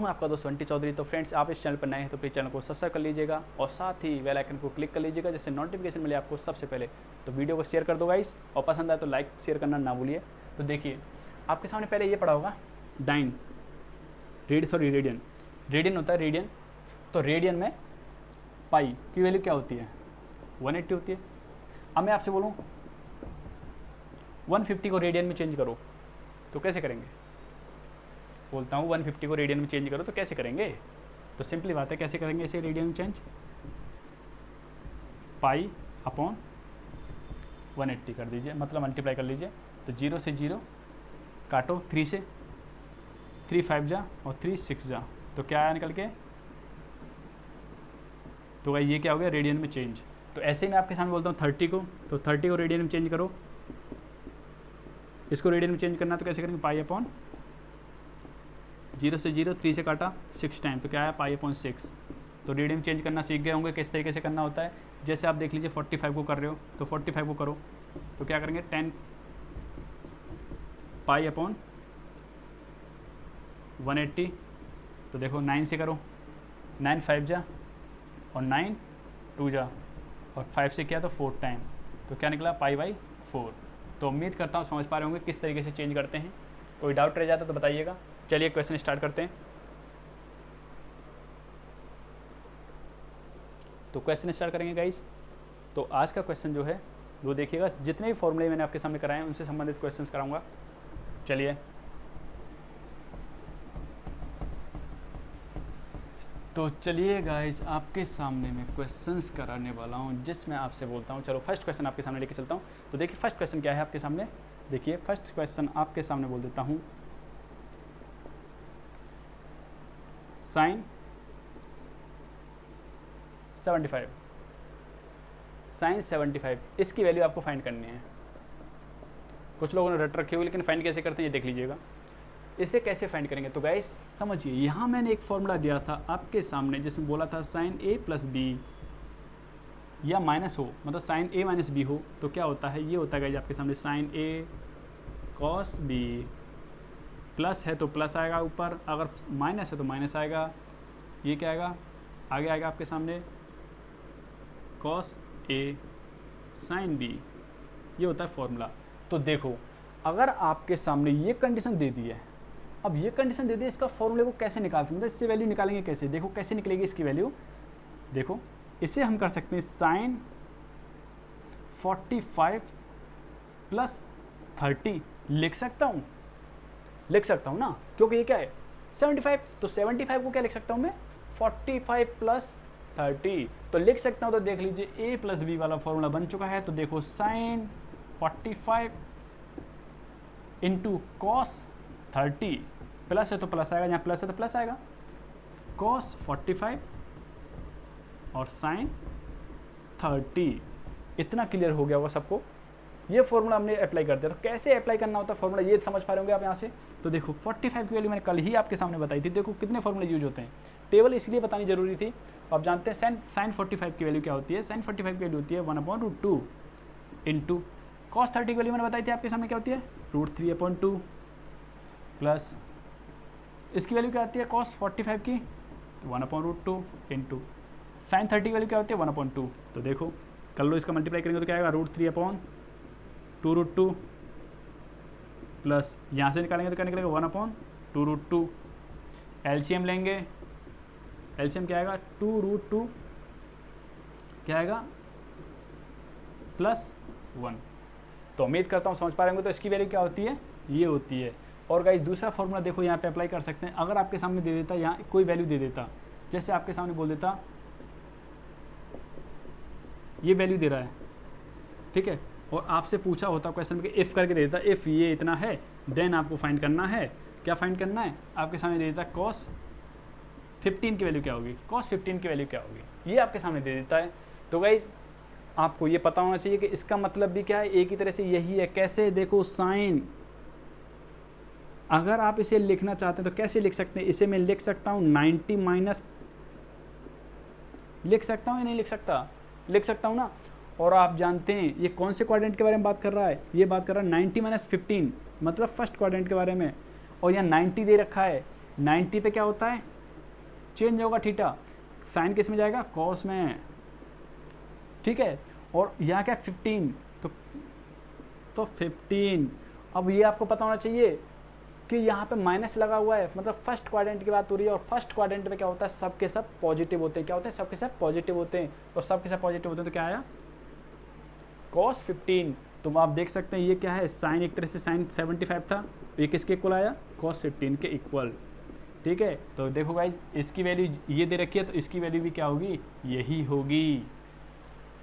हूं आपका दोस्त बंटी चौधरी। तो फ्रेंड्स, आप इस चैनल पर नए हैं तो प्लीज़ चैनल को सब्सक्राइब कर लीजिएगा और साथ ही बेल आइकन को क्लिक कर लीजिएगा, जिससे नोटिफिकेशन मिले आपको सबसे पहले। तो वीडियो को शेयर कर दो गाइस, और पसंद आए तो लाइक शेयर करना ना भूलिए। तो देखिए, आपके सामने पहले ये पड़ा होगा डाइन, रेडियन। रेडियन होता है रेडियन। तो रेडियन में पाई की वैल्यू क्या होती है? 180 होती है। अब मैं आपसे बोलूँ 150 को रेडियन में चेंज करो तो कैसे करेंगे? बोलता हूँ 150 को रेडियन में चेंज करो तो कैसे करेंगे? तो सिंपली बात है, कैसे करेंगे इसे रेडियन में चेंज? पाई अपॉन 180 कर दीजिए, मतलब मल्टीप्लाई कर लीजिए। तो 0 से 0 काटो, 3 से 3 5 जा और 3 6 जा, तो क्या आया निकल के? तो भाई ये क्या हो गया? रेडियन में चेंज। तो ऐसे ही मैं आपके सामने बोलता हूँ 30 को, तो 30 को रेडियन में चेंज करो। इसको रेडियन में चेंज करना तो कैसे करेंगे? पाई अपॉन 0 से 0 3 से काटा 6 टाइम, तो क्या है? Pi upon 6। तो रेडियन में चेंज करना सीख गए होंगे किस तरीके से करना होता है। जैसे आप देख लीजिए 45 को कर रहे हो तो 45 को करो तो क्या करेंगे? 10 पाई अपॉन 180। तो देखो 9 से करो, 9 5 जा और 9 2 जा और 5 से किया तो 4 टाइम, तो क्या निकला? Pi by 4। तो उम्मीद करता हूँ समझ पा रहे होंगे किस तरीके से चेंज करते हैं। कोई डाउट रह जाता तो बताइएगा। चलिए क्वेश्चन स्टार्ट करते हैं। तो क्वेश्चन स्टार्ट करेंगे गाइस। तो आज का क्वेश्चन जो है वो देखिएगा, जितने भी फॉर्मूले मैंने आपके सामने कराए हैं उनसे संबंधित क्वेश्चंस कराऊंगा। चलिए, तो चलिए गाइस, आपके सामने मैं क्वेश्चंस कराने वाला हूं जिसमें आपसे बोलता हूं। चलो फर्स्ट क्वेश्चन आपके सामने लेके चलता हूं। तो देखिए फर्स्ट क्वेश्चन क्या है आपके सामने। देखिए फर्स्ट क्वेश्चन आपके सामने बोल देता हूं, साइन 75। साइन 75 इसकी वैल्यू आपको फाइंड करनी है। कुछ लोगों ने रट रखी हुई, लेकिन फाइंड कैसे करते हैं ये देख लीजिएगा। इसे कैसे फाइंड करेंगे? तो गाइस समझिए, यहाँ मैंने एक फॉर्मूला दिया था आपके सामने जिसमें बोला था साइन ए प्लस बी या माइनस हो, मतलब साइन ए माइनस बी हो तो क्या होता है? ये होता है गाइस आपके सामने साइन ए कॉस बी, प्लस है तो प्लस आएगा ऊपर, अगर माइनस है तो माइनस आएगा। ये क्या आएगा? आगे आएगा आपके सामने कॉस ए साइन बी। ये होता है फॉर्मूला। तो देखो, अगर आपके सामने ये कंडीशन दे दी है, अब ये कंडीशन दे दी, इसका फॉर्मूले को कैसे निकालते हैं, मतलब इससे वैल्यू निकालेंगे कैसे? देखो कैसे निकलेगी इसकी वैल्यू। देखो इसे हम कर सकते हैं साइन 45 प्लस 30 लिख सकता हूँ ना, क्योंकि ये क्या है 75। तो 75 को क्या लिख सकता हूँ मैं? 45 प्लस 30 तो लिख सकता हूँ। तो देख लीजिए ए प्लस बी वाला फॉर्मूला बन चुका है। तो देखो साइन 45 इंटू कॉस 30, प्लस है तो प्लस आएगा, यहाँ प्लस है तो प्लस आएगा, कॉस 45 और साइन 30। इतना क्लियर हो गया होगा सबको। ये फॉर्मूला हमने अप्लाई कर दिया। तो कैसे अप्लाई करना होता है फॉर्मूला, ये समझ पा रहे होंगे आप यहाँ से। तो देखो 45 की वैल्यू मैंने कल ही आपके सामने बताई थी। देखो कितने फॉर्मूले यूज होते हैं, टेबल इसलिए बतानी जरूरी थी। तो आप जानते हैं साइन 45 की वैल्यू क्या होती है? साइन 45 की वैल्यू होती है 1/√2 इंटू कॉस 30 की वैल्यू मैंने बताई थी आपके सामने क्या होती है? √3/2 प्लस इसकी वैल्यू क्या आती है कॉस 45 की? तो 1/√2 इंटू साइन 30 की वैल्यू क्या होती है? 1/2। तो देखो कर लो, इसका मल्टीप्लाई करेंगे तो क्या आएगा? √3/2 प्लस यहाँ से निकालेंगे तो क्या निकलेगा? 1/2। एलसीएम लेंगे, एलसीएम क्या आएगा? 2√2 क्या आएगा? +1। तो उम्मीद करता हूँ समझ पा रहे होंगे। तो इसकी वैल्यू क्या होती है? ये होती है। और गाइस दूसरा फॉर्मूला देखो यहाँ पे अप्लाई कर सकते हैं। अगर आपके सामने दे देता, यहाँ कोई वैल्यू दे देता, जैसे आपके सामने बोल देता ये वैल्यू दे रहा है, ठीक है, और आपसे पूछा होता क्वेश्चन में कि इफ़ करके दे देता, इफ़ ये इतना है देन आपको फाइंड करना है। क्या फाइंड करना है? आपके सामने दे देता कॉस 15 की वैल्यू क्या होगी, कॉस 15 की वैल्यू क्या होगी, ये आपके सामने दे देता है। तो गाइस आपको ये पता होना चाहिए कि इसका मतलब भी क्या है, एक ही तरह से यही है। कैसे? देखो साइन, अगर आप इसे लिखना चाहते हैं तो कैसे लिख सकते हैं? इसे मैं लिख सकता हूँ 90 माइनस, लिख सकता हूँ या नहीं लिख सकता? लिख सकता हूँ ना। और आप जानते हैं ये कौन से क्वाड्रेंट के बारे में बात कर रहा है? ये बात कर रहा है 90 माइनस 15, मतलब फर्स्ट क्वाड्रेंट के बारे में। और यहाँ 90 दे रखा है, 90 पे क्या होता है, चेंज होगा थीटा, साइन किस में जाएगा, कॉस में, ठीक है। और यहाँ क्या 15, तो 15। अब ये आपको पता होना चाहिए कि यहाँ पे माइनस लगा हुआ है, मतलब फर्स्ट क्वाड्रेंट की बात हो रही है, और फर्स्ट क्वाड्रेंट में क्या होता है, सब के सब पॉजिटिव होते हैं। क्या होते हैं, सब के सब पॉजिटिव होते हैं, और सब के सब पॉजिटिव होते हैं, तो क्या आया, cos 15। तो आप देख सकते हैं ये क्या है, साइन, एक तरह से साइन 75 था, ये किसके इक्वल आया, cos 15 के इक्वल, ठीक है। तो देखो गाइज, इसकी वैल्यू ये दे रखी है, तो इसकी वैल्यू भी क्या होगी, यही होगी।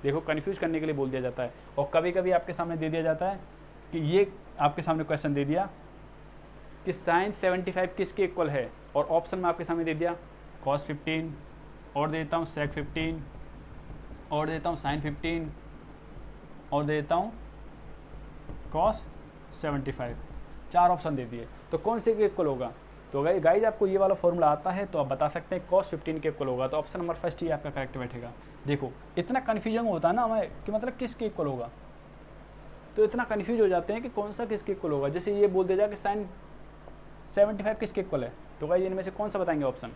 देखो कन्फ्यूज करने के लिए बोल दिया जाता है, और कभी कभी आपके सामने दे दिया जाता है कि ये आपके सामने क्वेश्चन दे दिया कि साइन 75 किसके इक्वल है, और ऑप्शन में आपके सामने दे दिया cos 15, और देता हूँ sec 15, और देता हूँ sin 15, और देता हूँ cos 75, 4 ऑप्शन दे दिए। तो कौन से के इक्वल होगा, तो गाइज आपको ये वाला फॉर्मूला आता है तो आप बता सकते हैं cos 15 के इक्वल होगा, तो ऑप्शन नंबर फर्स्ट ही आपका करेक्ट बैठेगा। देखो इतना कन्फ्यूजन होता है ना हमें कि मतलब किसके इक्वल होगा, तो इतना कन्फ्यूज हो जाते हैं कि कौन सा किसके इक्वल होगा। जैसे ये बोल दिया जाए कि साइन 75 किसके इक्वल है, तो गाइज इनमें से कौन सा बताएंगे ऑप्शन,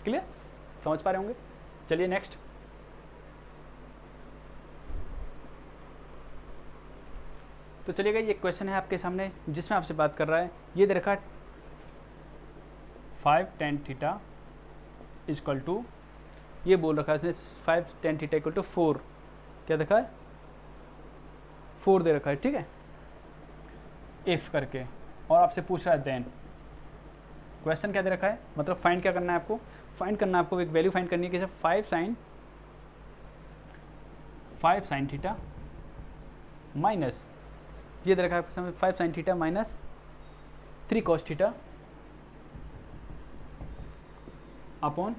क्लियर, समझ पा रहे होंगे। चलिए नेक्स्ट, तो चलिएगा ये क्वेश्चन है आपके सामने जिसमें आपसे बात कर रहा है, ये दे रखा 5 tan थीटा इक्वल टू, ये बोल रखा है इसने 5 tan थीटा इक्वल टू 4, क्या देखा है, 4 दे रखा है, ठीक है, इफ करके, और आपसे पूछ रहा है देन। क्वेश्चन क्या दे रखा है, मतलब फाइंड क्या करना है आपको, फाइंड करना है आपको, एक वैल्यू फाइंड करनी है कि 5 sin थीटा माइनस, ये दे रखा है आपके सामने 5 sin theta minus 3 cos theta upon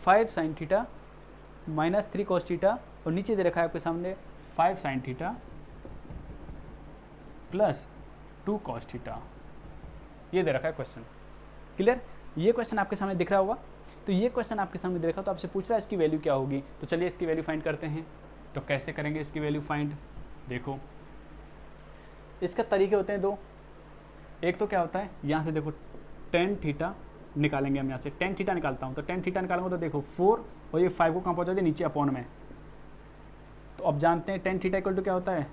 5 sin theta minus 3 cos theta, और नीचे दे रखा है आपके सामने 5 sin theta plus 2 cos theta, ये दे रखा है क्वेश्चन, क्लियर। ये क्वेश्चन आपके सामने दिख रहा होगा, तो ये क्वेश्चन आपके सामने दिख रहा, तो आपसे पूछ रहा है इसकी वैल्यू क्या होगी, तो चलिए इसकी वैल्यू फाइंड करते हैं। तो कैसे करेंगे इसकी वैल्यू फाइंड, देखो इसका तरीके होते हैं दो, एक तो क्या होता है, यहाँ से देखो tan थीटा निकालेंगे हम, यहाँ से tan थीटा निकालता हूँ, तो tan थीटा निकालूंगा तो देखो 4 और ये 5 को कहाँ पहुँचा दिया, नीचे अपॉन में। तो अब जानते हैं tan थीटा इक्वल टू क्या होता है,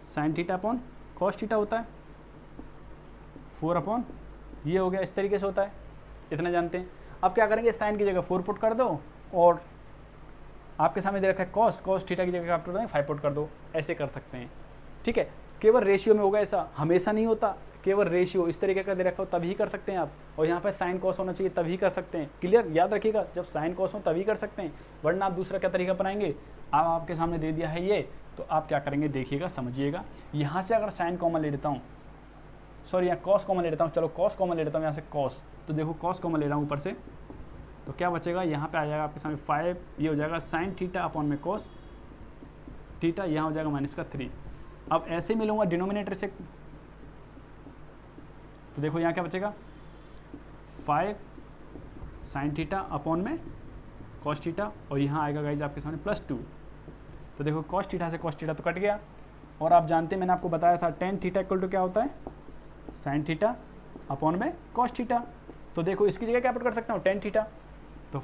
sin theta upon cos theta होता है, 4 अपॉन ये हो गया, इस तरीके से होता है, इतना जानते हैं। अब क्या करेंगे, साइन की जगह 4 पुट कर दो, और आपके सामने दे रखा है cos थीटा की जगह आप 5 पुट कर दो, ऐसे कर सकते हैं, ठीक है। केवल रेशियो में होगा, ऐसा हमेशा नहीं होता, केवल रेशियो इस तरीके का दे रखा हो तभी कर सकते हैं आप, और यहाँ पर साइन कॉस होना चाहिए तभी कर सकते हैं, क्लियर, याद रखिएगा, जब साइन कॉस हो तभी कर सकते हैं, वरना आप दूसरा क्या तरीका बनाएंगे। अब आपके सामने दे दिया है ये, तो आप क्या करेंगे देखिएगा, समझिएगा। यहाँ से अगर साइन कॉमन ले लेता हूँ, सॉरी यहाँ कॉस कॉमन ले लेता हूँ, चलो कॉस कॉमन ले लेता हूँ यहाँ से कॉस, तो देखो कॉस कॉमन ले रहा हूँ ऊपर से, तो क्या बचेगा, यहाँ पे आ जाएगा आपके सामने 5, ये हो जाएगा साइन थीटा अपॉन में कॉस थीटा, यहाँ हो जाएगा माइनस का 3। अब ऐसे मिलूंगा डिनोमिनेटर से, तो देखो यहाँ क्या बचेगा, 5 साइन थीटा अपॉन में कॉस थीटा, और यहाँ आएगा गाइज आपके सामने +2। तो देखो कॉस थीटा से कॉस थीटा तो कट गया, और आप जानते हैं मैंने आपको बताया था tan थीटा इक्वल टू क्या होता है, साइन थीटा अपॉन में कॉस थीटा। तो देखो इसकी जगह क्या पुट कर सकता हूँ, tan थीटा, तो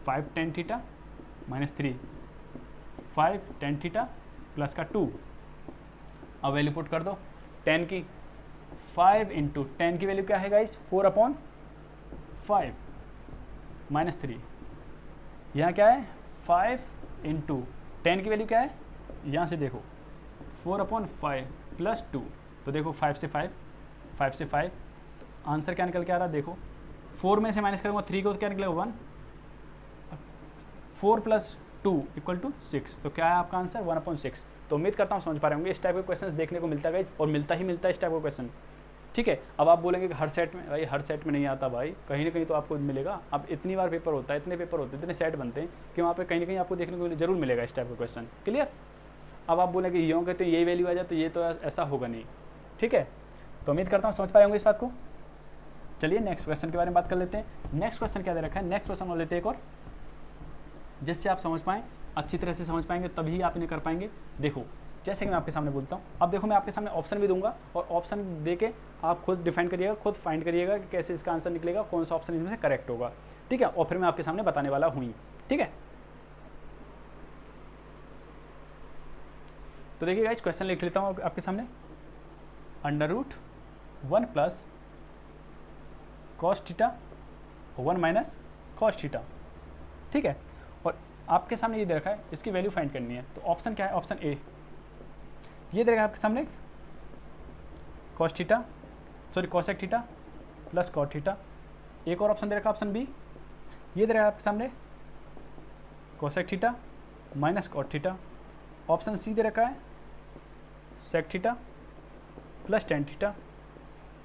5 tan theta minus 3, 5 tan theta plus का 2, अब वैल्यू पुट कर दो tan की, 5 इंटू tan की वैल्यू क्या है गाइज, 4/5 माइनस 3, यहाँ क्या है 5 इंटू tan की वैल्यू क्या है, यहाँ से देखो 4/5 प्लस 2, तो देखो 5 से 5, 5 से 5, तो आंसर क्या निकल के आ रहा है, देखो 4 में से माइनस करूँगा 3 को, तो क्या निकलेगा 1, 4 प्लस 2 इक्वल टू 6, तो क्या है आपका आंसर 1/6। तो उम्मीद करता हूँ समझ पा रहे होंगे, इस टाइप के क्वेश्चंस देखने को मिलता है और मिलता ही मिलता है इस टाइप का क्वेश्चन, ठीक है। अब आप बोलेंगे कि हर सेट में, भाई हर सेट में नहीं आता भाई, कहीं ना कहीं तो आपको मिलेगा। अब इतनी बार पेपर होता है, इतने पेपर होते हैं, इतने सेट बनते हैं कि वहाँ पे कहीं ना कहीं आपको देखने को जरूर मिलेगा इस टाइप का क्वेश्चन, क्लियर। अब आप बोलेंगे ये होंगे तो यही वैल्यू आ जाए, तो ये तो ऐसा होगा नहीं, ठीक है। तो उम्मीद करता हूँ समझ पाए होंगे इस बात को। चलिए नेक्स्ट क्वेश्चन के बारे में बात कर लेते हैं। नेक्स्ट क्वेश्चन क्या दे रखा है, नेक्स्ट क्वेश्चन और लेते हैं एक और, जिससे आप समझ पाएँ, अच्छी तरह से समझ पाएंगे, तभी आप इन्हें कर पाएंगे। देखो जैसे कि मैं आपके सामने बोलता हूँ, अब देखो मैं आपके सामने ऑप्शन भी दूंगा और ऑप्शन दे के आप खुद डिफाइन करिएगा, खुद फाइंड करिएगा कि कैसे इसका आंसर निकलेगा, कौन सा ऑप्शन इसमें से करेक्ट होगा, ठीक है। और फिर मैं आपके सामने बताने वाला हूँ, ठीक है। तो देखिए गाइस, क्वेश्चन लिख लेता हूँ आपके सामने। √1 plus cos theta 1 minus cos theta, ठीक है। और आपके सामने ये दे रखा है, इसकी वैल्यू फाइंड करनी है। तो ऑप्शन क्या है? ऑप्शन ए, ये दे रखा है आपके सामने cos theta, sorry cosec theta plus cot theta. एक और ऑप्शन दे रखा है ऑप्शन बी, ये दे रखा है आपके सामने cosec theta minus cot theta. Option C दे रखा है sec theta plus tan theta.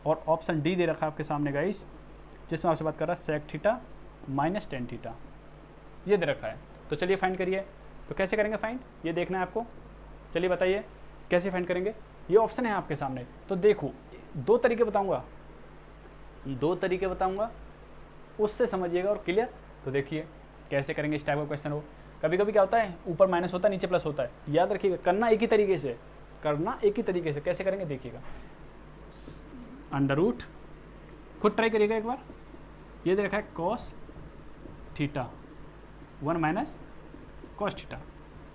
और ऑप्शन डी दे रखा है आपके सामने गाइस, जिसमें आपसे बात कर रहा है sec theta minus tan theta, ये दे रखा है। तो चलिए फाइंड करिए। तो कैसे करेंगे फाइंड, ये देखना है आपको। चलिए बताइए कैसे फाइंड करेंगे। ये ऑप्शन है आपके सामने। तो देखो, दो तरीके बताऊंगा, उससे समझिएगा और क्लियर। तो देखिए कैसे करेंगे इस टाइप का क्वेश्चन हो। कभी कभी क्या होता है, ऊपर माइनस होता है, नीचे प्लस होता है। याद रखिएगा, करना एक ही तरीके से, कैसे करेंगे देखिएगा। अंडर रूट, खुद ट्राई करिएगा एक बार। ये दे रखा है cos theta 1 minus cos theta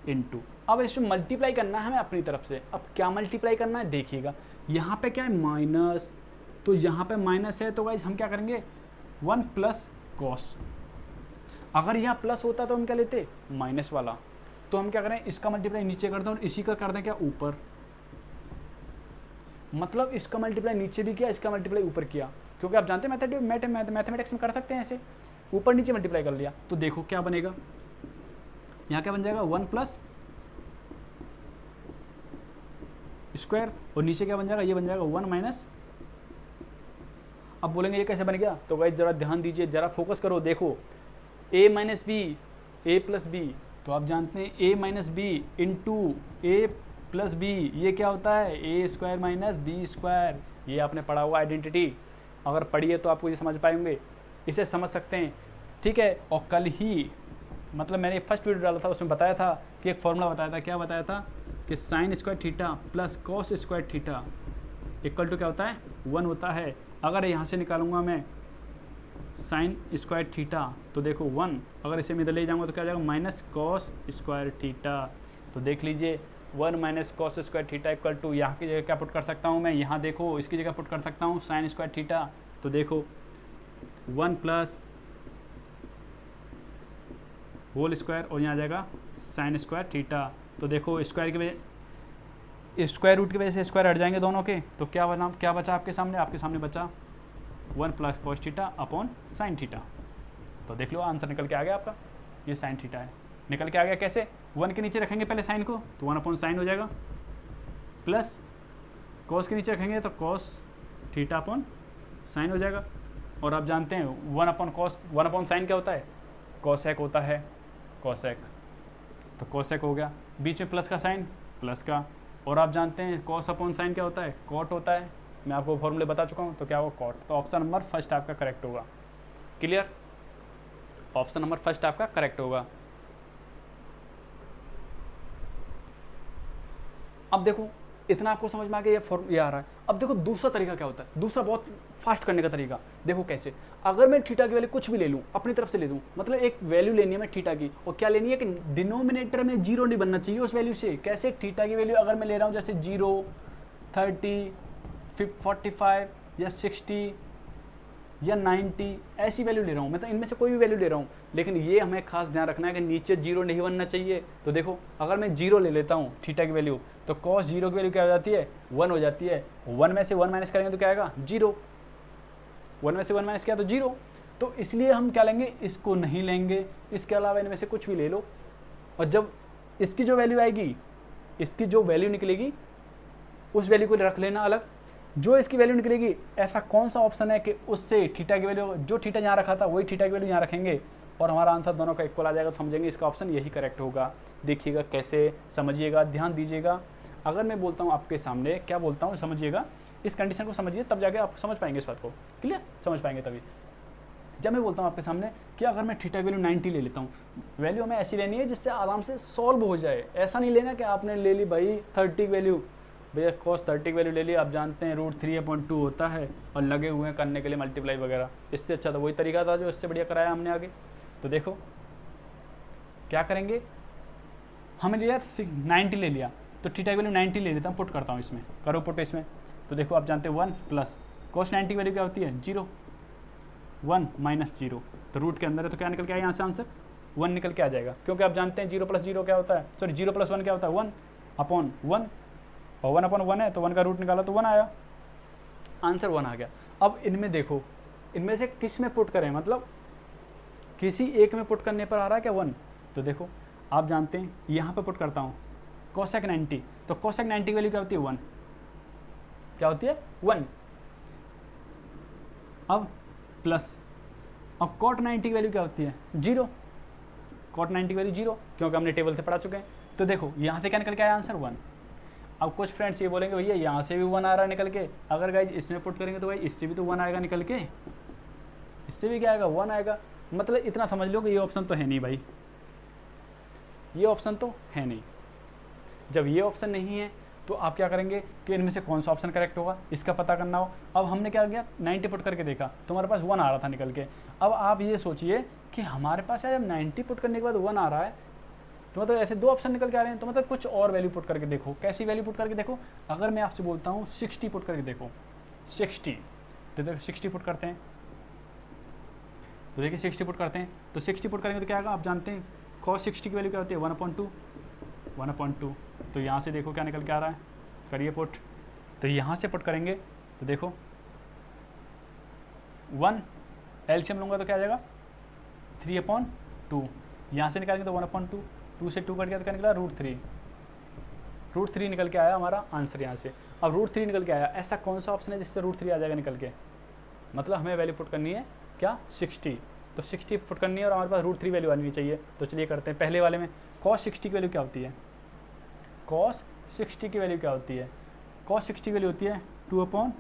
into, अब इसमें मल्टीप्लाई करना है हमें अपनी तरफ से। अब क्या मल्टीप्लाई करना है देखिएगा, यहाँ पे क्या है माइनस, तो यहाँ पे माइनस है, तो गाइस हम क्या करेंगे 1 प्लस कॉस। अगर यहाँ प्लस होता तो हम क्या लेते, माइनस वाला। तो हम क्या करें, इसका मल्टीप्लाई नीचे कर दें और इसी का कर दें क्या ऊपर। मतलब इसका मल्टीप्लाई नीचे भी किया, इसका मल्टीप्लाई ऊपर किया, क्योंकि आप जानते हैं मैथमेटिक्स में कर सकते हैं ऐसे, ऊपर नीचे मल्टीप्लाई कर लिया। तो देखो क्या बनेगा, यहाँ क्या बन जाएगा 1 प्लस स्क्वायर, और नीचे क्या बन जाएगा, ये बन जाएगा 1 माइनस। अब बोलेंगे ये कैसे बन गया, तो गाइस जरा ध्यान दीजिए, जरा फोकस करो। देखो a minus B, A plus B, तो आप जानते हैं a minus B into A plus B, ये क्या होता है A square minus B square. ये आपने पढ़ा हुआ आइडेंटिटी, अगर पढ़िए तो आपको ये समझ पाएंगे, इसे समझ सकते हैं, ठीक है। और कल ही मतलब मैंने फर्स्ट वीडियो डाला था, उसमें बताया था कि एक फॉर्मूला बताया था, क्या बताया था कि sine square theta plus cos square theta equal to क्या होता है 1 होता है। अगर यहाँ से निकालूंगा मैं साइन स्क्वायर थीटा, तो देखो 1, अगर इसे मैं इधर ले जाऊँगा तो क्या हो जाएगा माइनस कॉस स्क्वायर थीटा। तो देख लीजिए 1 minus cos square theta equal to, यहाँ की जगह क्या पुट कर सकता हूँ मैं, यहाँ देखो इसकी जगह पुट कर सकता हूँ साइन स्क्वायर थीटा। तो देखो 1 प्लस होल स्क्वायर और यहाँ आ जाएगा साइन स्क्वायर थीटा। तो देखो स्क्वायर की वजह, स्क्वायर रूट की वजह से स्क्वायर हट जाएंगे दोनों के, तो क्या बचा आपके सामने बचा 1 plus cos theta upon sine theta. तो देख लो आंसर निकल के आ गया आपका, ये साइन थीटा है, निकल के आ गया। कैसे, 1 के नीचे रखेंगे पहले साइन को, तो 1 अपॉन साइन हो जाएगा, प्लस कॉस के नीचे रखेंगे तो कॉस थीटा अपॉन साइन हो जाएगा। और आप जानते हैं 1 अपॉन साइन क्या होता है, कॉसेक होता है, कॉसेक। तो कॉसेक हो गया, बीच में प्लस का साइन, प्लस का। और आप जानते हैं कॉस अपॉन साइन क्या होता है, कॉट होता है, मैं आपको फॉर्मूले बता चुका हूँ। तो क्या होगा कॉट। तो ऑप्शन नंबर फर्स्ट आपका करेक्ट होगा, क्लियर। ऑप्शन नंबर फर्स्ट आपका करेक्ट होगा। अब देखो इतना आपको समझ में आ गया, ये आ रहा है। अब देखो दूसरा तरीका क्या होता है, दूसरा बहुत फास्ट करने का तरीका। देखो कैसे, अगर मैं थीटा की वैल्यू कुछ भी ले लूँ, अपनी तरफ से ले दूँ, मतलब एक वैल्यू लेनी है मैं थीटा की, और क्या लेनी है कि डिनोमिनेटर में जीरो नहीं बनना चाहिए उस वैल्यू से। कैसे, थीटा की वैल्यू अगर मैं ले रहा हूँ जैसे 0, 30, 45 या 60 या 90, ऐसी वैल्यू ले रहा हूँ मैं, तो इनमें से कोई भी वैल्यू ले रहा हूँ, लेकिन ये हमें खास ध्यान रखना है कि नीचे 0 नहीं बनना चाहिए। तो देखो अगर मैं 0 ले लेता हूँ थीटा की वैल्यू, तो कॉस 0 की वैल्यू क्या हो जाती है 1 हो जाती है। 1 में से 1 माइनस करेंगे तो क्या आएगा 0, 1 में से 1 माइनस किया तो 0। तो इसलिए हम क्या लेंगे, इसको नहीं लेंगे, इसके अलावा इनमें से कुछ भी ले लो। और जब इसकी जो वैल्यू आएगी, इसकी जो वैल्यू निकलेगी उस वैल्यू को रख लेना अलग, जो इसकी वैल्यू निकलेगी, ऐसा कौन सा ऑप्शन है कि उससे थीटा की वैल्यू, जो थीटा यहाँ रखा था वही थीटा की वैल्यू यहाँ रखेंगे और हमारा आंसर दोनों का इक्वल आ जाएगा। तो समझेंगे इसका ऑप्शन यही करेक्ट होगा। देखिएगा कैसे, समझिएगा, ध्यान दीजिएगा। अगर मैं बोलता हूँ आपके सामने, क्या बोलता हूँ समझिएगा, इस कंडीशन को समझिए, तब जाके आप समझ पाएंगे इस बात को, क्लियर समझ पाएंगे तभी। जब मैं बोलता हूँ आपके सामने कि अगर मैं थीटा की वैल्यू 90 ले लेता हूँ, वैल्यू हमें ऐसी लेनी है जिससे आराम से सॉल्व हो जाए। ऐसा नहीं लेना कि आपने ले ली भाई 30 की वैल्यू, भैया cos 30 की वैल्यू ले ली, आप जानते हैं √3/2 होता है और लगे हुए हैं करने के लिए मल्टीप्लाई वगैरह। इससे अच्छा तो वही तरीका था जो इससे बढ़िया कराया हमने आगे। तो देखो क्या करेंगे, हमने लिया 90 ले लिया, तो थीटा की वैल्यू 90 ले लेता हूँ, पुट करता हूँ इसमें, करो पुट इसमें। तो देखो आप जानते हैं 1 प्लस cos 90 की वैल्यू क्या होती है 0, 1 माइनस 0, तो रूट के अंदर है तो क्या निकल के आया यहाँ से आंसर 1 निकल के आ जाएगा, क्योंकि आप जानते हैं 0 + 0 क्या होता है, सॉरी 0 + 1 क्या होता है 1/1, और 1/1 है तो 1 का रूट निकाला तो 1 आया, आंसर 1 आ गया। अब इनमें देखो, इनमें से किस में पुट करें, मतलब किसी एक में पुट करने पर आ रहा है क्या 1, तो देखो आप जानते हैं यहाँ पे पुट करता हूँ cosec 90, तो cosec 90 की वैल्यू क्या होती है 1, क्या होती है 1। अब प्लस, अब cot 90 की वैल्यू क्या होती है 0, cot 90 की वैल्यू 0, क्योंकि हमने टेबल से पढ़ा चुके हैं। तो देखो यहाँ से क्या निकल के आया आंसर 1। अब कुछ फ्रेंड्स ये बोलेंगे भैया यहाँ से भी 1 आ रहा है निकल के, अगर गाइज इसमें पुट करेंगे तो भाई इससे भी तो 1 आएगा निकल के, इससे भी क्या आएगा 1 आएगा, मतलब इतना समझ लो कि ये ऑप्शन तो है नहीं भाई, ये ऑप्शन तो है नहीं। जब ये ऑप्शन नहीं है तो आप क्या करेंगे कि इनमें से कौन सा ऑप्शन करेक्ट होगा इसका पता करना हो। अब हमने क्या किया 90 पुट करके देखा तो हमारे पास 1 आ रहा था निकल के। अब आप ये सोचिए कि हमारे पास यार जब 90 पुट करने के बाद 1 आ रहा है तो मतलब ऐसे 2 ऑप्शन निकल के आ रहे हैं, तो मतलब कुछ और वैल्यू पुट करके देखो। कैसी वैल्यू पुट करके देखो, अगर मैं आपसे बोलता हूँ 60 पुट करके देखो, 60, तो देखो 60 पुट करते हैं, तो देखिए 60 पुट करते हैं, तो 60 पुट करेंगे तो क्या आएगा, आप जानते हैं cos 60 की वैल्यू क्या होती है 1/2, तो यहाँ से देखो क्या निकल के आ रहा है, करिए पुट। तो यहाँ से पुट करेंगे तो देखो 1 एलसीएम लूँगा तो क्या आ जाएगा 3/2, यहाँ से निकालेंगे तो 1/2, 2 से 2 कट गया तो क्या निकला √3 निकल के आया हमारा आंसर यहाँ से। अब √3 निकल के आया, ऐसा कौन सा ऑप्शन है जिससे √3 आ जाएगा निकल के, मतलब हमें वैल्यू पुट करनी है क्या 60, तो 60 पुट करनी है और हमारे पास √3 वैल्यू आनी चाहिए। तो चलिए करते हैं पहले वाले में, cos 60 की वैल्यू क्या होती है, cos 60 की वैल्यू क्या होती है, cos 60 की वैल्यू होती है 2/,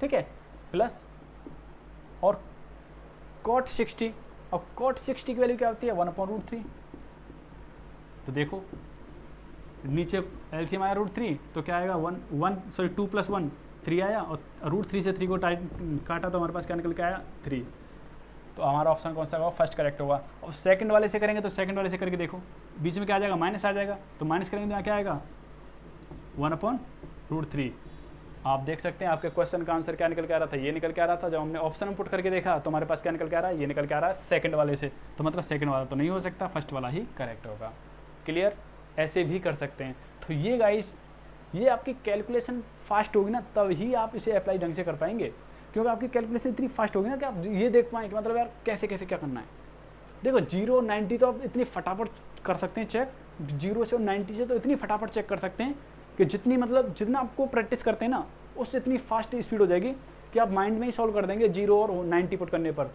ठीक है, प्लस और cot 60, और cot 60 की वैल्यू क्या होती है 1/√3। तो देखो नीचे एलसीएम आया √3 तो क्या आएगा 2 + 1 3 आया, और √3 से 3 को काटा तो हमारे पास क्या निकल के आया 3। तो हमारा ऑप्शन कौन सा होगा, फर्स्ट करेक्ट होगा। और सेकंड वाले से करेंगे तो सेकंड वाले से करके देखो, बीच में क्या आ जाएगा माइनस आ जाएगा, तो माइनस करेंगे तो यहाँ क्या आएगा 1/√3। आप देख सकते हैं आपके क्वेश्चन का आंसर क्या निकल के आ रहा था, ये निकल के आ रहा था। जब हमने ऑप्शन में पुट करके देखा तो हमारे पास क्या निकल के आ रहा है, ये निकल के आ रहा है सेकंड वाले से, तो मतलब सेकंड वाला तो नहीं हो सकता, फर्स्ट वाला ही करेक्ट होगा। क्लियर, ऐसे भी कर सकते हैं। तो ये गाइस, ये आपकी कैलकुलेशन फास्ट होगी ना तब ही आप इसे अप्लाई ढंग से कर पाएंगे, क्योंकि आपकी कैलकुलेशन इतनी फास्ट होगी ना कि आप ये देख पाएंगे मतलब यार कैसे कैसे क्या करना है। देखो 0 90 तो आप इतनी फटाफट कर सकते हैं चेक, 0 से और 90 से तो इतनी फटाफट चेक कर सकते हैं कि जितनी मतलब जितना आपको प्रैक्टिस करते हैं ना उससे इतनी फास्ट स्पीड हो जाएगी कि आप माइंड में ही सॉल्व कर देंगे 0 और 90 पुट करने पर।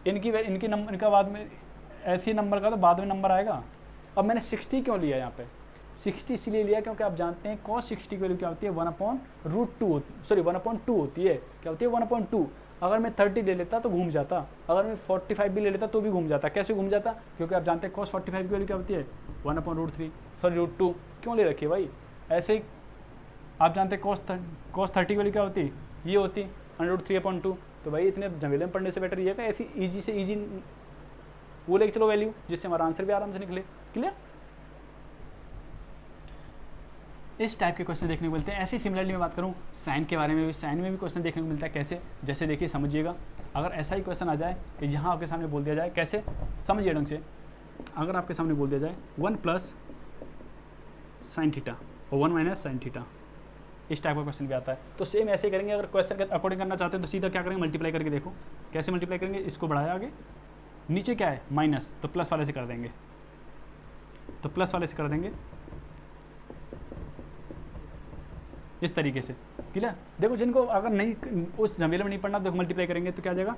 इनका बाद में ऐसे नंबर का तो बाद में नंबर आएगा। अब मैंने 60 क्यों लिया यहाँ पे, 60 इसलिए लिया क्योंकि आप जानते हैं cos 60 की वैल्यू क्या होती है 1/√2, सॉरी 1/2 होती है, क्या होती है 1/2। अगर मैं 30 ले लेता तो घूम जाता, अगर मैं 45 भी ले लेता तो भी घूम जाता। कैसे घूम जाता, क्योंकि आप जानते हैं cos 45 की वैल्यू क्या होती है 1/√3, सॉरी √2 क्यों ले रखी है भाई। ऐसे ही आप जानते हैं cos 30 की वैल्यू क्या होती, ये होती √3/2। तो भाई इतने झमेले में पढ़ने से बेटर ये है कि ऐसी ईजी से ईजी वो लेके चलो वैल्यू, जिससे हमारा आंसर भी आराम से निकले। क्लियर, इस टाइप के क्वेश्चन देखने को मिलते हैं। ऐसे सिमिलरली मैं बात करूँ साइन के बारे में भी, साइन में भी क्वेश्चन देखने को मिलता है। कैसे, जैसे देखिए समझिएगा, अगर ऐसा ही क्वेश्चन आ जाए कि यहाँ आपके सामने बोल दिया जाए, कैसे समझिए ढंग से, अगर आपके सामने बोल दिया जाए 1 + sin थीटा और 1 - sin थीटा, इस टाइप का क्वेश्चन भी आता है। तो सेम ऐसे ही करेंगे। अगर क्वेश्चन के अकॉर्डिंग करना चाहते हैं तो सीधा क्या करेंगे, मल्टीप्लाई करके देखो कैसे मल्टीप्लाई करेंगे। इसको बढ़ाया आगे, नीचे क्या है माइनस, तो प्लस वाले से कर देंगे, तो प्लस वाले से कर देंगे इस तरीके से। क्लियर, देखो जिनको अगर नहीं उस झमेले में नहीं पढ़ना तो मल्टीप्लाई करेंगे तो क्या आ जाएगा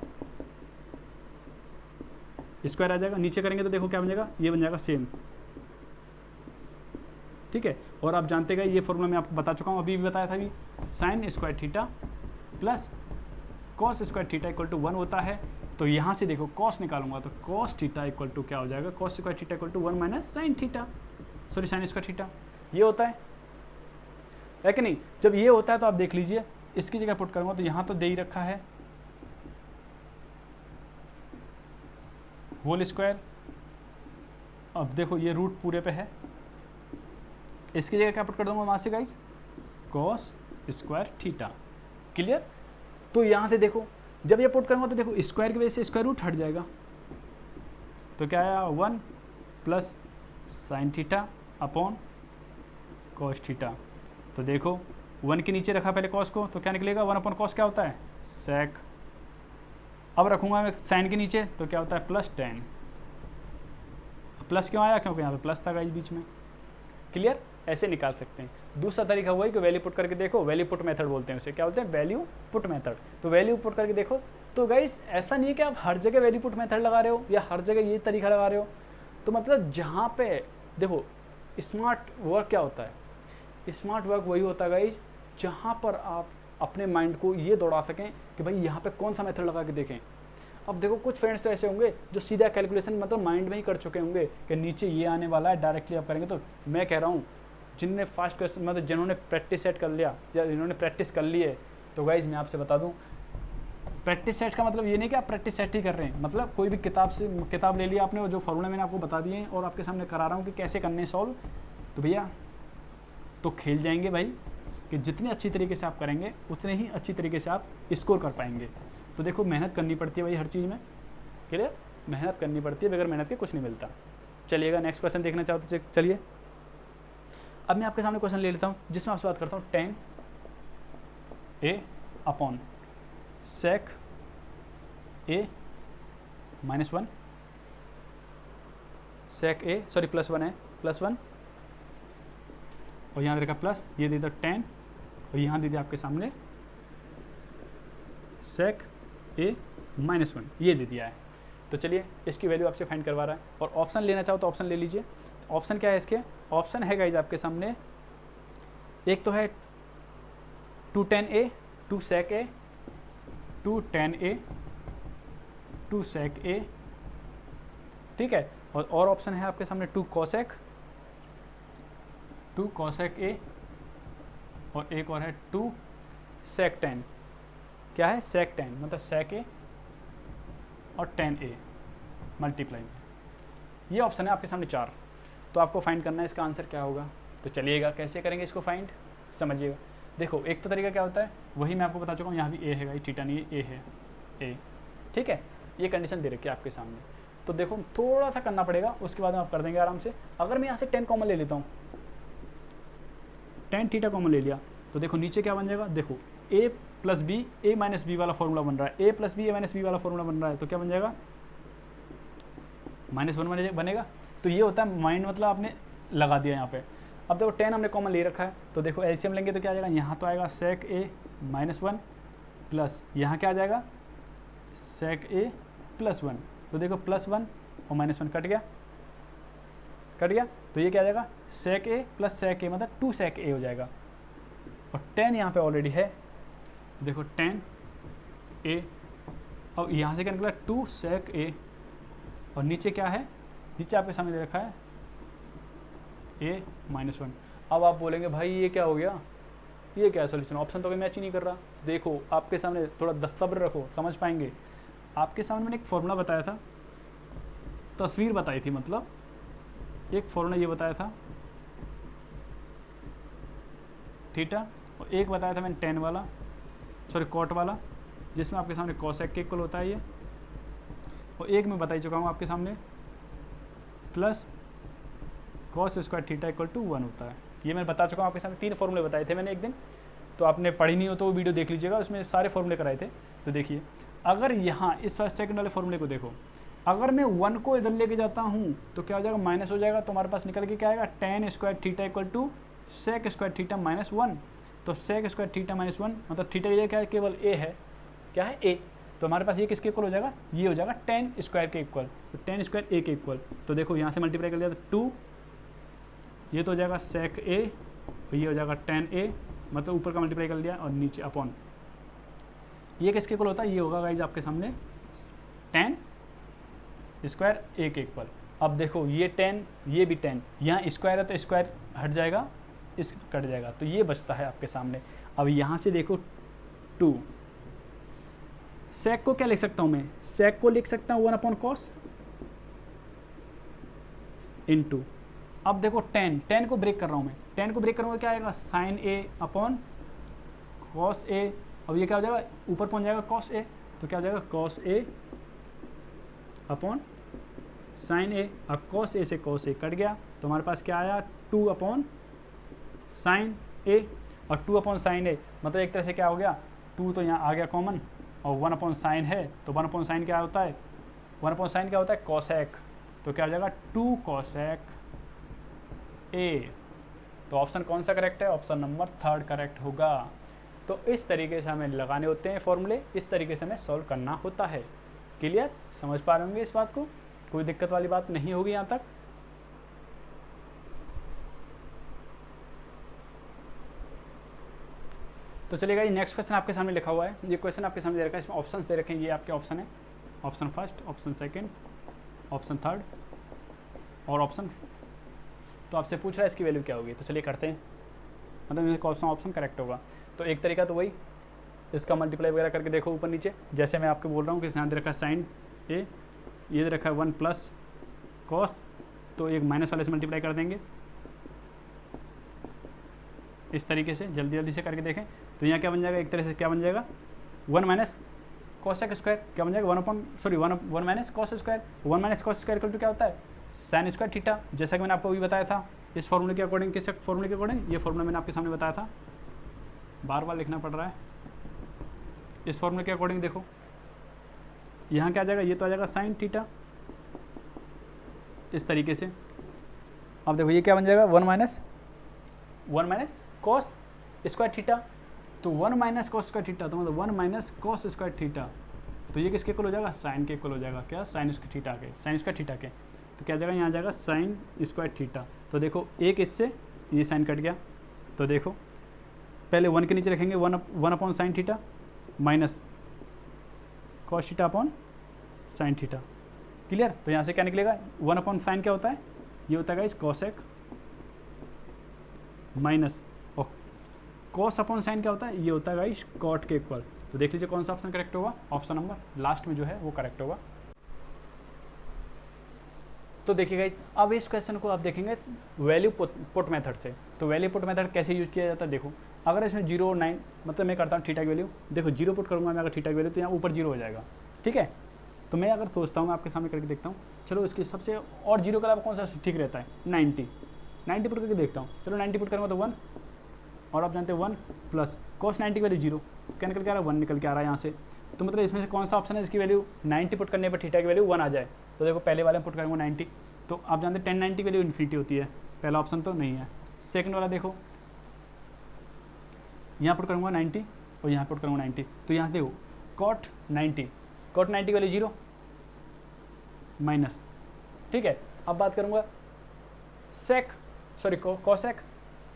स्क्वायर आ जाएगा, नीचे करेंगे तो देखो क्या बन जाएगा, ये बन जाएगा सेम। ठीक है, और आप जानते गए ये फॉर्मूला मैं आपको बता चुका हूँ, अभी भी बताया था अभी, sin² theta plus cos square theta equal to 1 होता है, तो यहाँ से देखो कॉस निकालूंगा तो कॉस थीटा इक्वल टू क्या हो जाएगा, cos square theta equal to 1 minus sine theta, sorry sine square theta, ये होता है कि नहीं। जब ये होता है तो आप देख लीजिए, इसकी जगह पुट करूंगा तो यहाँ तो दे ही रखा है होल स्क्वायर, अब देखो ये रूट पूरे पे है, इसकी जगह क्या पुट कर दूंगा वहाँ से guys, cos square theta, clear. तो यहाँ से देखो जब ये पुट करूँगा तो देखो स्क्वायर की वजह से स्क्वायर रूट हट जाएगा, तो क्या आया 1 plus sine theta upon cos theta. तो देखो 1 के नीचे रखा पहले कॉस को, तो क्या निकलेगा 1 अपॉन कॉस क्या होता है सेक, अब रखूँगा मैं साइन के नीचे तो क्या होता है प्लस टेन, प्लस क्यों आया, क्योंकि यहाँ पे प्लस था गाइस बीच में, क्लियर। ऐसे निकाल सकते हैं। दूसरा तरीका हुआ है कि वैल्यू पुट करके देखो, वैल्यू पुट मेथड बोलते हैं उसे, क्या बोलते हैं वैल्यू पुट मेथड। तो वैल्यू पुट करके देखो, तो गाइस ऐसा नहीं है कि आप हर जगह वैल्यू पुट मेथड लगा रहे हो या हर जगह ये तरीका लगा रहे हो, तो मतलब जहाँ पे देखो स्मार्ट वर्क क्या होता है, स्मार्ट वर्क वही होता है गाइस जहाँ पर आप अपने माइंड को ये दौड़ा सकें कि भाई यहाँ पे कौन सा मेथड लगा के देखें। अब देखो कुछ फ्रेंड्स तो ऐसे होंगे जो सीधा कैलकुलेशन मतलब माइंड में ही कर चुके होंगे कि नीचे ये आने वाला है डायरेक्टली आप करेंगे। तो मैं कह रहा हूँ जिनने फास्ट क्वेश्चन मतलब जिन्होंने प्रैक्टिस सेट कर लिया या जिन्होंने प्रैक्टिस कर ली है, तो गाइज मैं आपसे बता दूँ प्रैक्टिस सेट का मतलब ये नहीं कि आप प्रैक्टिस सेट ही कर रहे हैं, मतलब कोई भी किताब ले लिया आपने और जो फॉर्मूला मैंने आपको बता दिए हैं और आपके सामने करा रहा हूँ कि कैसे करने सॉल्व, तो भैया तो खेल जाएंगे भाई कि जितने अच्छी तरीके से आप करेंगे उतने ही अच्छी तरीके से आप स्कोर कर पाएंगे। तो देखो मेहनत करनी पड़ती है भाई हर चीज़ में, क्लियर, मेहनत करनी पड़ती है, बगैर मेहनत के कुछ नहीं मिलता। चलिएगा नेक्स्ट क्वेश्चन देखना चाहो तो चलिए। अब मैं आपके सामने क्वेश्चन ले लेता हूँ जिसमें आपसे बात करता हूँ टेन ए अपॉन सेक ए माइनस 1, सेक ए सॉरी प्लस 1 है, प्लस 1 और यहाँ दे रखा प्लस, ये दे दिया 10 और यहाँ दे दिया आपके सामने सेक ए माइनस 1, ये दे दिया है। तो चलिए इसकी वैल्यू आपसे फाइंड करवा रहा है, और ऑप्शन लेना चाहो तो ऑप्शन ले लीजिए। ऑप्शन क्या है इसके, ऑप्शन है गाइज आपके सामने, एक तो है 2 tan a 2 sec a 2 tan a 2 sec a, ठीक है, और ऑप्शन है आपके सामने 2 cosec a और एक और है 2 sec tan, क्या है sec tan मतलब sec a और tan a मल्टीप्लाई, ये ऑप्शन है आपके सामने 4। तो आपको फाइंड करना है इसका आंसर क्या होगा। तो चलिएगा कैसे करेंगे इसको फाइंड, समझिएगा। देखो एक तो तरीका क्या होता है वही मैं आपको बता चुका हूँ, यहाँ भी ए है, थीटा नहीं है, ए है, ए, ठीक है, ये कंडीशन दे रखी है आपके सामने। तो देखो थोड़ा सा करना पड़ेगा, उसके बाद आप कर देंगे आराम से। अगर मैं यहाँ से 10 कॉमन ले लेता हूँ, 10 थीटा कॉमन ले लिया, तो देखो नीचे क्या बन जाएगा, देखो ए प्लस बी ए माइनस बी वाला फॉर्मूला बन रहा है, ए प्लस बी ए माइनस बी वाला फॉर्मूला बन रहा है, तो क्या बन जाएगा -1 बनेगा। तो ये होता है माइंड, मतलब आपने लगा दिया यहाँ पे। अब देखो 10 हमने कॉमन ले रखा है, तो देखो एलसीएम लेंगे तो क्या आ जाएगा, यहाँ तो आएगा सेक ए -1 प्लस यहाँ क्या आ जाएगा सेक ए +1, तो देखो +1 और -1 कट गया, तो ये क्या आ जाएगा सेक ए प्लस सेक ए मतलब 2 सेक ए हो जाएगा, और 10 यहाँ पे ऑलरेडी है, तो देखो 10 ए और यहाँ से क्या निकला 2 सेक ए, और नीचे क्या है, नीचे आपके सामने दे रखा है a -1। अब आप बोलेंगे भाई ये क्या हो गया, ये क्या सोल्यूशन, ऑप्शन तो कोई मैच ही नहीं कर रहा। देखो आपके सामने थोड़ा सब्र रखो, समझ पाएंगे। आपके सामने मैंने एक फॉर्मूला बताया था, तस्वीर बताई थी, मतलब एक फॉर्मूला ये बताया था थीटा, और एक बताया था मैंने टेन वाला सॉरी कॉट वाला, जिसमें आपके सामने कॉसेक के इक्वल होता है ये, और एक मैं बता ही चुका हूँ आपके सामने plus cos square theta equal to 1 होता है। ये मैं बता चुका हूँ आपके सामने, 3 फॉर्मूले बताए थे मैंने एक दिन, तो आपने पढ़ी नहीं हो तो वो वीडियो देख लीजिएगा, उसमें सारे फॉर्मूले कराए थे। तो देखिए अगर यहाँ इस सेकंड वाले फॉर्मूले को देखो, अगर मैं 1 को इधर लेके जाता हूँ तो क्या हो जाएगा माइनस हो जाएगा, तो हमारे पास निकल के क्या आएगा tan square theta equal to sec square theta -1। तो सेक स्क्वायर थीटा -1 मतलब थीटा ये क्या है, केवल ए है, क्या है ए, तो हमारे पास ये किसके इक्वल हो जाएगा, ये हो जाएगा tan स्क्वायर के इक्वल, तो tan स्क्वायर ए के इक्वल। तो देखो यहाँ से मल्टीप्लाई कर लिया तो 2, ये तो हो जाएगा सेक ए और ये हो जाएगा tan ए, मतलब ऊपर का मल्टीप्लाई कर लिया और नीचे अपॉन, ये किसके इक्वल होता है, ये होगा गाइज आपके सामने tan स्क्वायर ए के इक्वल। अब देखो ये 10 ये भी 10, यहाँ स्क्वायर है तो स्क्वायर हट जाएगा, इस कट जाएगा, तो ये बचता है आपके सामने। अब यहाँ से देखो 2, सेक को क्या लिख सकता हूँ मैं, सेक को लिख सकता हूँ 1/cos इंटू, अब देखो 10 को ब्रेक कर रहा हूँ मैं, 10 को ब्रेक करूँगा क्या आएगा sin a upon cos a। अब ये क्या हो जाएगा, ऊपर पहुँच जाएगा cos a, तो क्या हो जाएगा cos a upon sin a। अब cos a से cos a कट गया, तो हमारे पास क्या आया 2/sin a, और 2/sin a मतलब एक तरह से क्या हो गया, 2 तो यहाँ आ गया कॉमन, और 1/sin है तो 1/sin क्या होता है, 1/sin क्या होता है cosec, तो क्या हो जाएगा 2 cosec a। तो ऑप्शन कौन सा करेक्ट है, ऑप्शन नंबर 3 करेक्ट होगा। तो इस तरीके से हमें लगाने होते हैं फॉर्मूले, इस तरीके से हमें सॉल्व करना होता है। क्लियर, समझ पा रहे होंगे इस बात को, कोई दिक्कत वाली बात नहीं होगी यहाँ तक। तो चलिएगा, ये नेक्स्ट क्वेश्चन आपके सामने लिखा हुआ है, ये क्वेश्चन आपके सामने दे रखा है, इसमें ऑप्शंस दे रखे हैं, ये आपके ऑप्शन है, option first, option second, option third और ऑप्शन, तो आपसे पूछ रहा है इसकी वैल्यू क्या होगी। तो चलिए करते हैं, मतलब कौन सा ऑप्शन करेक्ट होगा। तो एक तरीका तो वही, इसका मल्टीप्लाई वगैरह करके देखो ऊपर नीचे, जैसे मैं आपको बोल रहा हूँ कि यहाँ दे रखा है साइन ए, ये दे रखा है 1 प्लस कॉस, तो एक माइनस वाले से मल्टीप्लाई कर देंगे इस तरीके से, जल्दी जल्दी से करके देखें। तो यहाँ क्या बन जाएगा, एक तरह से क्या बन जाएगा 1 माइनस कॉसेक स्क्वायर, क्या बन जाएगा 1 minus cos square, 1 minus cos square equal to क्या होता है साइन स्क्वायर थीटा, जैसा कि मैंने आपको अभी बताया था इस फॉर्मूले के अकॉर्डिंग। किस फॉर्मूले के अकॉर्डिंग, ये फॉर्मूला मैंने आपके सामने बताया था, बार बार लिखना पड़ रहा है। इस फॉर्मूले के अकॉर्डिंग देखो यहाँ क्या आ जाएगा, ये तो आ जाएगा साइन थीटा इस तरीके से। अब देखो ये क्या बन जाएगा 1 माइनस कॉस स्क्वायर थीटा, तो 1 माइनस कॉस स्क्वायर थीटा, तो मतलब 1 माइनस कॉस स्क्वायर थीटा, तो ये किसके इक्वल हो जाएगा साइन के इक्वल हो जाएगा, क्या साइन स्क्वायर थीटा के, साइन स्क्वायर थीटा के। तो क्या जाएगा, यहाँ आ जाएगा साइन स्क्वायर थीटा। तो देखो एक इससे ये साइन कट गया, तो देखो पहले 1 के नीचे रखेंगे 1 upon sine theta minus cos theta upon sine theta. Clear, तो यहाँ से क्या निकलेगा 1 अपॉन साइन क्या होता है, ये होता है कॉसेक माइनस, और कॉस अपॉन साइन क्या होता है, ये होता है गाइस कॉट के इक्वल। तो देख लीजिए कौन सा ऑप्शन करेक्ट होगा, ऑप्शन नंबर लास्ट में जो है वो करेक्ट होगा। तो देखिए गाइस, अब इस क्वेश्चन को आप देखेंगे वैल्यू पुट मेथड से। तो वैल्यू पुट मेथड कैसे यूज किया जाता है, देखो अगर इसमें 0 और 9, मतलब मैं करता हूँ थीटा की वैल्यू, देखो 0 पुट करूँगा मैं अगर थीटा की वैल्यू, तो यहाँ ऊपर 0 हो जाएगा, ठीक है। तो मैं अगर सोचता हूँ, मैं आपके सामने करके देखता हूँ, चलो इसकी सबसे और 0 के अलावा कौन सा ठीक रहता है 90 पुट करके देखता हूँ, चलो 90 पुट करूँगा तो 1, और आप जानते हैं 1 प्लस कॉस 90 की वैल्यू 0, क्या निकल के आ रहा है 1 निकल के आ रहा है यहाँ से। तो मतलब इसमें से कौन सा ऑप्शन है इसकी वैल्यू 90 पुट करने पर थीटा की वैल्यू 1 आ जाए। तो देखो पहले वाले में पुट करूँगा 90, तो आप जानते हैं 1090 की वैल्यू इन्फिनिटी होती है, पहला ऑप्शन तो नहीं है। सेकंड वाला देखो, यहाँ पुट करूँगा 90 और यहाँ पुट करूँगा 90, तो यहाँ देखो कॉट 90 की वैल्यू 0 माइनस, ठीक है। अब बात करूँगा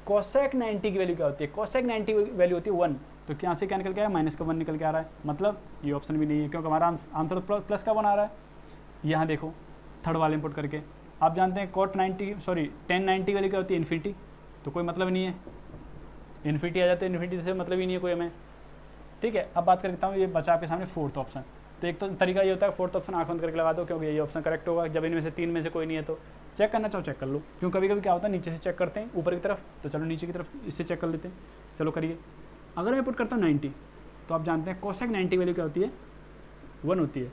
कॉसेक 90 की वैल्यू क्या होती है, कॉसेक 90 की वैल्यू होती है 1, तो यहाँ से क्या निकल के आया माइनस का 1 निकल के आ रहा है, मतलब ये ऑप्शन भी नहीं है, क्योंकि हमारा आंसर तो प्लस का 1 आ रहा है। यहाँ देखो थर्ड वाले इनपुट करके, आप जानते हैं कॉट 1090 की वैल्यू क्या होती है इन्फिनिटी, तो कोई मतलब नहीं है, इन्फिनिटी आ जाते हैं, इन्फिनिटी से मतलब ही नहीं है कोई हमें, ठीक है। अब बात करता हूँ, ये बचा आपके सामने फोर्थ ऑप्शन। तो एक तो तरीका ये होता है फोर्थ ऑप्शन आंख बंद करके लगा दो, क्योंकि ये ऑप्शन करेक्ट होगा, जब इनमें से 3 में से कोई नहीं है तो चेक करना चाहो चेक कर लो, क्यों कभी कभी क्या होता है नीचे से चेक करते हैं ऊपर की तरफ, तो चलो नीचे की तरफ इससे चेक कर लेते हैं, चलो करिए। अगर मैं पुट करता हूँ 90, तो आप जानते हैं कोसेक 90 वैल्यू क्या होती है 1 होती है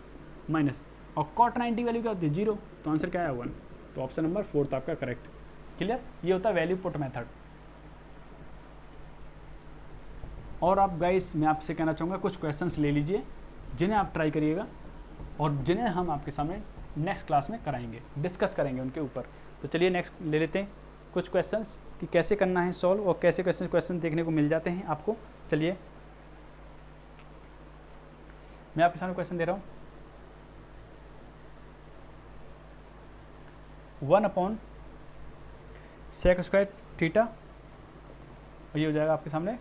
माइनस, और कॉट 90 वैल्यू क्या होती है 0, तो आंसर क्या है 1, तो ऑप्शन नंबर 4 आपका करेक्ट। क्लियर, ये होता है वैल्यू पुट मेथड। और आप गाइस, मैं आपसे कहना चाहूँगा कुछ क्वेश्चंस ले लीजिए जिन्हें आप ट्राई करिएगा, और जिन्हें हम आपके सामने नेक्स्ट क्लास में कराएंगे, डिस्कस करेंगे उनके ऊपर। तो चलिए नेक्स्ट ले लेते हैं कुछ क्वेश्चंस कि कैसे करना है सॉल्व, और कैसे क्वेश्चन देखने को मिल जाते हैं आपको। चलिए मैं आपके सामने क्वेश्चन दे रहा हूँ, 1 अपॉन सेक स्क्वायर थीटा, और ये हो जाएगा आपके सामने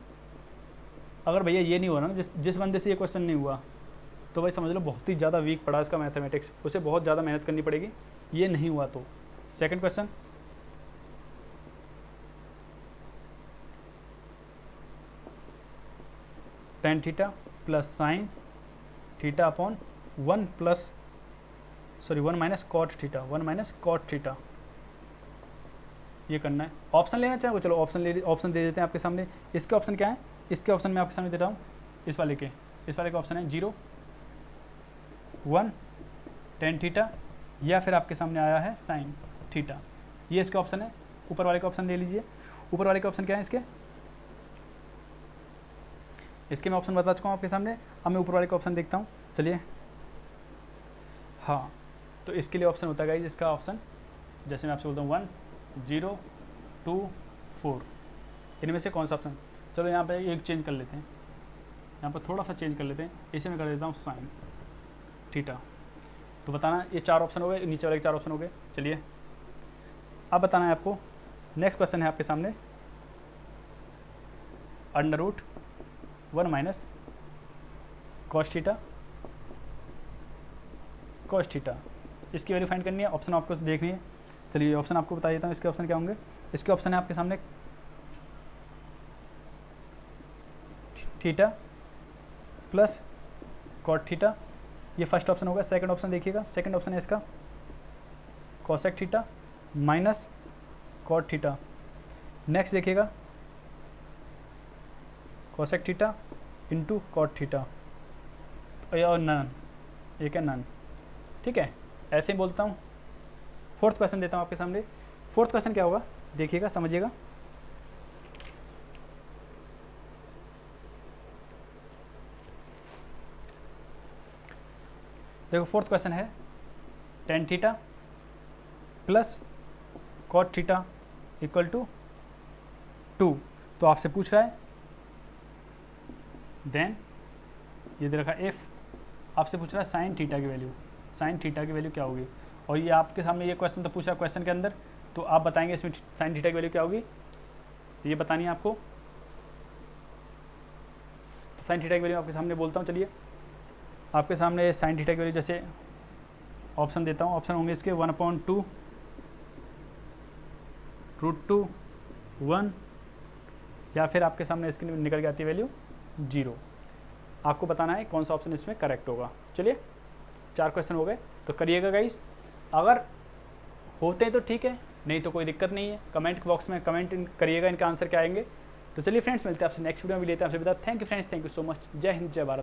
अगर भैया ये नहीं हो रहा ना, जिस बंदे से ये क्वेश्चन नहीं हुआ, तो भाई समझ लो बहुत ही ज़्यादा वीक पड़ा इसका मैथमेटिक्स, उसे बहुत ज़्यादा मेहनत करनी पड़ेगी, ये नहीं हुआ तो। Second question, tan theta plus sine theta upon 1 minus cot theta, ये करना है। ऑप्शन लेना चाहोगे, चलो ऑप्शन दे देते हैं आपके सामने। इसके ऑप्शन क्या है, इसके ऑप्शन मैं आपके सामने दे रहा हूँ, इस वाले के ऑप्शन है 0, 1 tan थीटा, या फिर आपके सामने आया है साइन थीटा, ये इसके ऑप्शन है। ऊपर वाले का ऑप्शन ले लीजिए। ऊपर वाले का ऑप्शन क्या है इसके मैं ऑप्शन बता चुका हूँ आपके सामने। अब मैं ऊपर वाले का ऑप्शन देखता हूँ, चलिए। हाँ, तो इसके लिए ऑप्शन होता है जिसका ऑप्शन, जैसे मैं आपसे बोलता हूँ 1 0 2 4, इनमें से कौन सा ऑप्शन। चलो यहाँ पे एक चेंज कर लेते हैं, यहाँ पर थोड़ा सा चेंज कर लेते हैं, इसे मैं कर देता हूँ साइन थीटा। तो बताना, ये 4 ऑप्शन हो गए, नीचे वाले 4 ऑप्शन हो गए। चलिए अब बताना है आपको। नेक्स्ट क्वेश्चन है आपके सामने, √1 माइनस कॉस थीटा, इसकी वैल्यू फाइंड करनी है। ऑप्शन आपको देखनी है। चलिए ऑप्शन आपको बता देता हूँ, इसके ऑप्शन क्या होंगे। इसके ऑप्शन है आपके सामने थीटा प्लस कॉट थीटा, ये फर्स्ट ऑप्शन होगा। सेकंड ऑप्शन देखिएगा, सेकंड ऑप्शन है इसका cosec theta minus cot theta. Next देखिएगा cosec theta into cot theta, और नन, एक है नन। ठीक है, ऐसे ही बोलता हूँ। फोर्थ क्वेश्चन देता हूँ आपके सामने। फोर्थ क्वेश्चन क्या होगा, देखिएगा, समझिएगा। देखो फोर्थ क्वेश्चन है tan theta plus cot theta equal to 2। तो आपसे पूछ रहा है देन, ये दे रखा एफ, आपसे पूछ रहा है साइन थीटा की वैल्यू, क्या होगी। और ये आपके सामने ये क्वेश्चन तो पूछ रहा है क्वेश्चन के अंदर, तो आप बताएंगे इसमें साइन थीटा की वैल्यू क्या होगी, तो ये बतानी है आपको। तो साइन थीटा की वैल्यू आपके सामने बोलता हूँ। चलिए आपके सामने साइन थीटा की वैल्यू, जैसे ऑप्शन देता हूँ। ऑप्शन होंगे इसके 1/2 √2 1, या फिर आपके सामने इसकी निकल के आती है वैल्यू 0। आपको बताना है कौन सा ऑप्शन इसमें करेक्ट होगा। चलिए 4 क्वेश्चन हो गए, तो करिएगा गाइस। अगर होते हैं तो ठीक है, नहीं तो कोई दिक्कत नहीं है। कमेंट बॉक्स में कमेंट करिएगा इनका आंसर क्या आएंगे। तो चलिए फ्रेंड्स, मिलते हैं आपसे नेक्स्ट वीडियो में। भी लेते हैं आपसे बता। Thank you friends, thank you so much. जय हिंद, जय भारत।